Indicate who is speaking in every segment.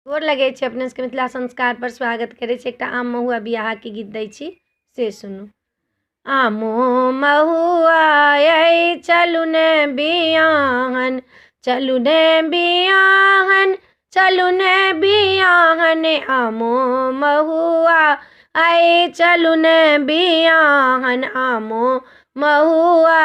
Speaker 1: गोर लगै छै अपने सबके मिथिला संस्कार पर स्वागत करै छी। एकटा आम महुआ बियाह के गीत दै छी, से सुनू। आमो महुआ अइ चलू ने बियाहन, चलू ने बियाहन, चलू ने बियाहन। आमो महुआ अइ चलू ने बियाहन, आमो महुआ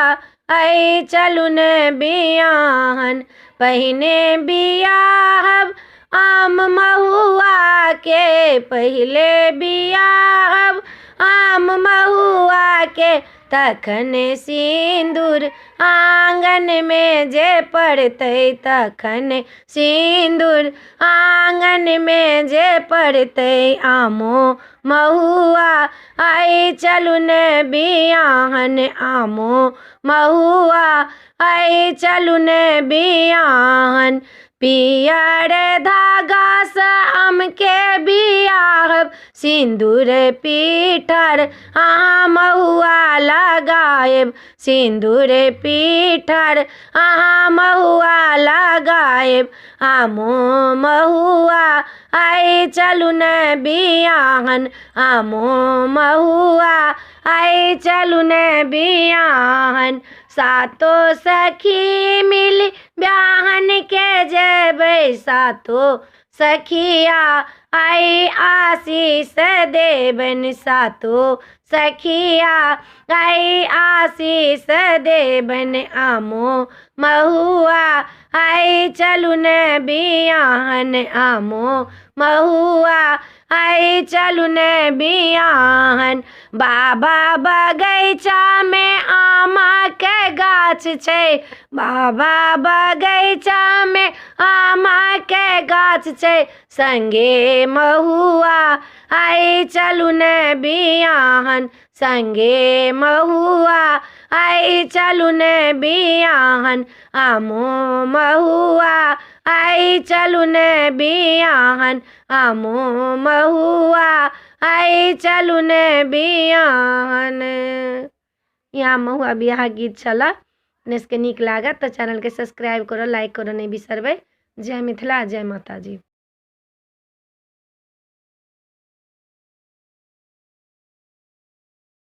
Speaker 1: अइ चलू ने बियाहन। पहिने बियाहब आम महुआ के, पहिले बियाहब आम महुआ के। तखन सिंदूर आंगन में जे पड़तै, तखन सिंदूर आंगन में जे पड़तै। आमो महुआ अइ चलू ने बियाहन, आमो महुआ अइ चलू ने बियाहन। पियर धागा से आम के बियाहब, सिंदूर पीठर अहाँ महुआ लगाएब, सिंदूर पीठर अहाँ महुआ लगाएब। आमो महुआ अइ चलू ने बियाहन, आमो महुआ अइ चलू ने बियाहन। सातो सखी मिल बियाहन के जेबै, सातो सखिया अइ आशीष देबन, सातो सखिया अइ आशीष देबन। आमो महुआ अइ चलू ने बियाहन, आमो महुआ अइ चलू ने बियाहन। बाबा बगैचा में आमा के गाछ छै, बाबा बगैचा में आमा के गाछ छै। संगे महुआ अइ चलू ने बियाहन, संगे महुआ अइ चलू ने बियाहन। आमो महुआ अइ चलू ने बियाहन, आमो महुआ अइ चलू ने बियाहन। यहाँ महुआ बियाह गीत छला। अपने सबके नीक लागत तो चैनल के सब्सक्राइब करो, लाइक करो नहीं बिसरबै। जय मिथिला, जय माता जी।